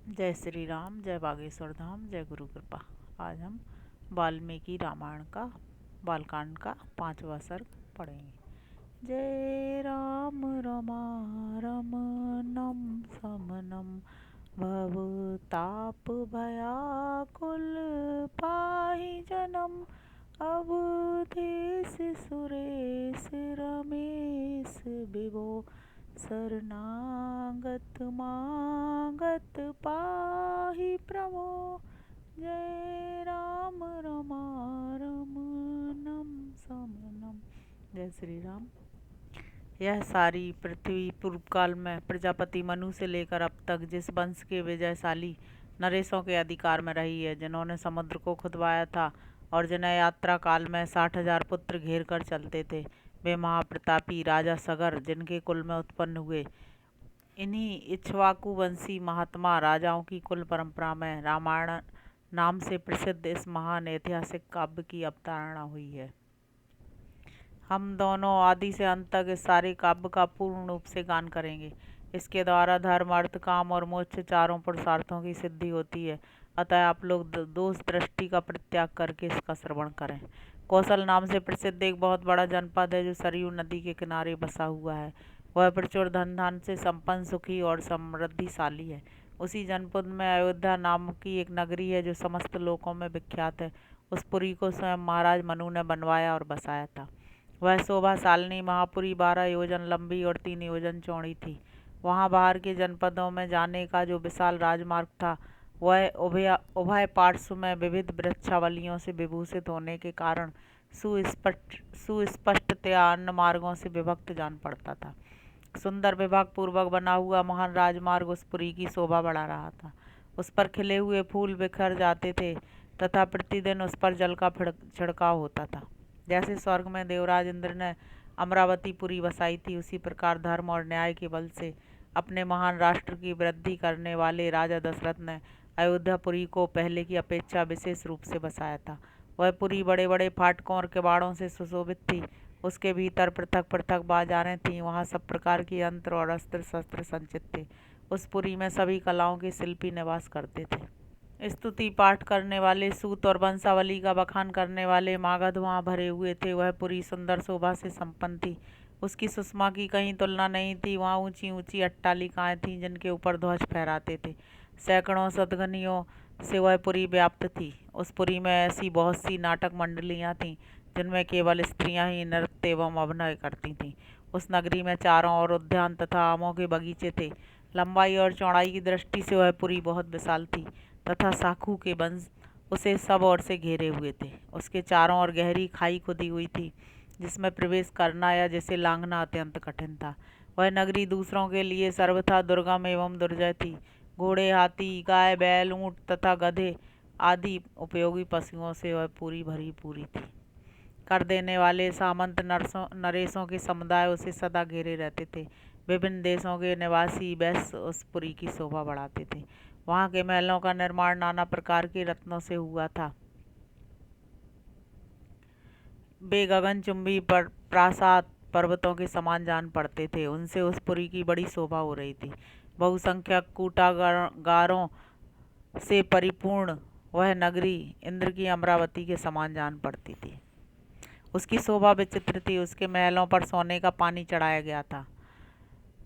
जय श्री राम, जय बागेश्वर धाम, जय गुरु कृपा। आज हम वाल्मीकि रामायण का बालकांड का 5वां सर्ग पढ़ेंगे। जय राम रमारमणम समनम भवताप भयाकुल पाहि जनम अवधेश सुरेश रमेश विभो शरणागत मागत पाहि प्रभो। जय राम रमारमणम समनम। जय श्री राम। यह सारी पृथ्वी पूर्व काल में प्रजापति मनु से लेकर अब तक जिस वंश के विजयशाली नरेशों के अधिकार में रही है, जिन्होंने समुद्र को खुदवाया था और जिन्हें यात्रा काल में 60,000 पुत्र घेर कर चलते थे, वे महाप्रतापी राजा सगर जिनके कुल में उत्पन्न हुए। इन्हीं इक्ष्वाकु वंशी महात्मा राजाओं की कुल परंपरा में रामायण नाम से प्रसिद्ध इस महान ऐतिहासिक काव्य की अवतारणा हुई है। हम दोनों आदि से अंत तक इस सारे काव्य का पूर्ण रूप से गान करेंगे। इसके द्वारा धर्म, अर्थ, काम और मोक्ष चारों पुरुषार्थों की सिद्धि होती है। अतः आप लोग दोष दृष्टि का परित्याग करके इसका श्रवण करें। कौशल नाम से प्रसिद्ध एक बहुत बड़ा जनपद है जो सरयू नदी के किनारे बसा हुआ है। वह प्रचुर धन धान से संपन्न, सुखी और समृद्धिशाली है। उसी जनपद में अयोध्या नाम की एक नगरी है जो समस्त लोकों में विख्यात है। उस पुरी को स्वयं महाराज मनु ने बनवाया और बसाया था। वह शोभाशालिनी महापुरी 12 योजन लंबी और 3 योजन चौड़ी थी। वहाँ बाहर के जनपदों में जाने का जो विशाल राजमार्ग था, वह उभय पार्श्व में विविध वृक्षावलियों से विभूषित होने के कारण सुस्पष्टतया अन्य मार्गों से विभक्त जान पड़ता था। सुंदर विभाग पूर्वक बना हुआ महान राजमार्ग उस पुरी की शोभा बढ़ा रहा था। उस पर खिले हुए फूल बिखर जाते थे तथा प्रतिदिन उस पर जल का छिड़काव होता था। जैसे स्वर्ग में देवराज इंद्र ने अमरावतीपुरी बसाई थी, उसी प्रकार धर्म और न्याय के बल से अपने महान राष्ट्र की वृद्धि करने वाले राजा दशरथ ने अयोध्यापुरी को पहले की अपेक्षा विशेष रूप से बसाया था। वह पुरी बड़े बड़े फाटकों और किवाड़ों से सुशोभित थी। उसके भीतर पृथक पृथक बाजारें थीं। वहाँ सब प्रकार के यंत्र और अस्त्र शस्त्र संचित थे। उस पुरी में सभी कलाओं के शिल्पी निवास करते थे। स्तुति पाठ करने वाले, सूत और वंशावली का बखान करने वाले मागध वहाँ भरे हुए थे। वह पुरी सुंदर शोभा से संपन्न थी। उसकी सुषमा की कहीं तुलना नहीं थी। वहाँ ऊंची ऊंची अट्टालिकाएं थीं जिनके ऊपर ध्वज फहराते थे। सैकड़ों सतगनियों से वह पुरी व्याप्त थी। उस पुरी में ऐसी बहुत सी नाटक मंडलियाँ थीं जिनमें केवल स्त्रियां ही नृत्य एवं अभिनय करती थीं। उस नगरी में चारों ओर उद्यान तथा आमों के बगीचे थे। लंबाई और चौड़ाई की दृष्टि से वह पुरी बहुत विशाल थी तथा शाखू के वंश उसे सब ओर से घेरे हुए थे। उसके चारों ओर गहरी खाई खुदी हुई थी जिसमें प्रवेश करना या जिसे लांघना अत्यंत कठिन था। वह नगरी दूसरों के लिए सर्वथा दुर्गम एवं दुर्जय थी। घोड़े, हाथी, गाय, बैल, ऊंट तथा गधे आदि उपयोगी पशुओं से वह पूरी भरी पूरी थी। कर देने वाले सामंत नरेशों के समुदाय उसे सदा घेरे रहते थे। विभिन्न देशों के निवासी वैश्य उस पुरी की शोभा बढ़ाते थे। वहाँ के महलों का निर्माण नाना प्रकार के रत्नों से हुआ था। वे गगनचुंबी पर प्रासाद पर्वतों के समान जान पड़ते थे। उनसे उस पुरी की बड़ी शोभा हो रही थी। बहुसंख्यक कूटागारों से परिपूर्ण वह नगरी इंद्र की अमरावती के समान जान पड़ती थी। उसकी शोभा विचित्र थी। उसके महलों पर सोने का पानी चढ़ाया गया था।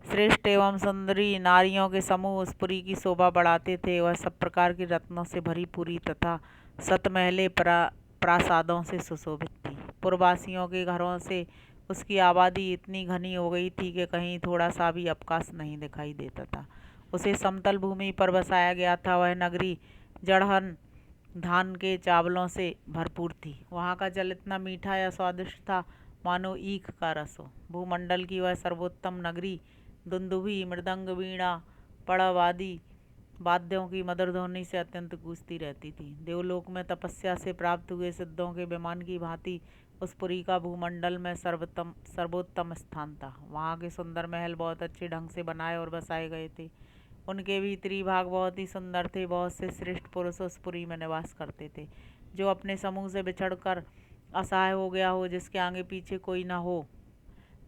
श्रेष्ठ एवं सुंदरी नारियों के समूह उस पुरी की शोभा बढ़ाते थे। वह सब प्रकार की रत्नों से भरी पूरी तथा सतमहले प्रासादों से सुशोभित थी। पूर्ववासियों के घरों से उसकी आबादी इतनी घनी हो गई थी कि कहीं थोड़ा सा भी अवकाश नहीं दिखाई देता था। उसे समतल भूमि पर बसाया गया था। वह नगरी जड़हन धान के चावलों से भरपूर थी। वहाँ का जल इतना मीठा या स्वादिष्ट था मानो ईख का रस हो। भूमंडल की वह सर्वोत्तम नगरी दुंदुभी, मृदंग, वीणा, पड़व आदि वाद्यों की मधुर ध्वनि से अत्यंत गूंजती रहती थी। देवलोक में तपस्या से प्राप्त हुए सिद्धों के विमान की भांति उस पुरी का भूमंडल में सर्वोत्तम स्थान था। वहाँ के सुंदर महल बहुत अच्छे ढंग से बनाए और बसाए गए थे। उनके भीतरी भाग बहुत ही सुंदर थे। बहुत से श्रेष्ठ पुरुष उस पुरी में निवास करते थे। जो अपने समूह से बिछड़कर असहाय हो गया हो, जिसके आगे पीछे कोई न हो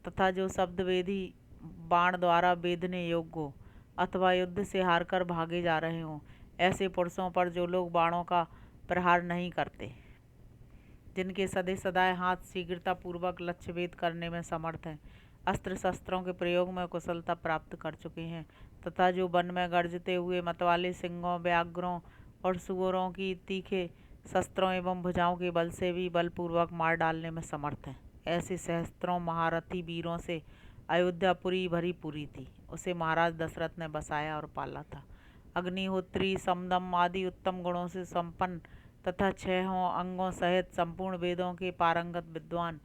तथा जो शब्द वेदी बाण द्वारा बेधने योग्य हो, अथवा युद्ध से हारकर भागे जा रहे हों, ऐसे पुरुषों पर जो लोग बाणों का प्रहार नहीं करते, जिनके सदे सदाए हाथ शीघ्रतापूर्वक लक्ष्य भेद करने में समर्थ हैं, अस्त्र शस्त्रों के प्रयोग में कुशलता प्राप्त कर चुके हैं, तथा जो वन में गरजते हुए मतवाले सिंहों, व्याघ्रों और सुअरों की तीखे शस्त्रों एवं भुजाओं के बल से भी बलपूर्वक मार डालने में समर्थ हैं, ऐसे सहस्त्रों महारथी वीरों से अयोध्यापुरी भरी पूरी थी। उसे महाराज दशरथ ने बसाया और पाला था। अग्निहोत्री, समदम आदि उत्तम गुणों से संपन्न तथा 6 अंगों सहित संपूर्ण वेदों के पारंगत विद्वान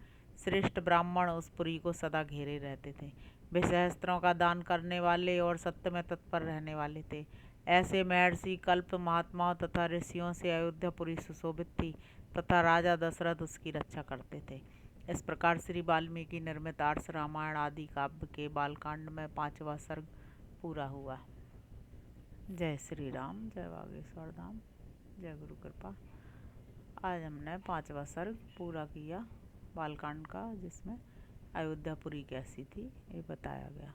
श्रेष्ठ ब्राह्मण उस पुरी को सदा घेरे रहते थे। वे सहस्त्रों का दान करने वाले और सत्य में तत्पर रहने वाले थे। ऐसे महर्षि, कल्प महात्माओं तथा ऋषियों से अयोध्यापुरी सुशोभित थी तथा राजा दशरथ उसकी रक्षा करते थे। इस प्रकार श्री वाल्मीकि निर्मित आर्ष रामायण आदि काव्य के बालकांड में 5वां सर्ग पूरा हुआ। जय श्री राम, जय बागेश्वर धाम, जय गुरु कृपा। आज हमने 5वां सर्ग पूरा किया बालकांड का, जिसमें अयोध्यापुरी कैसी थी ये बताया गया।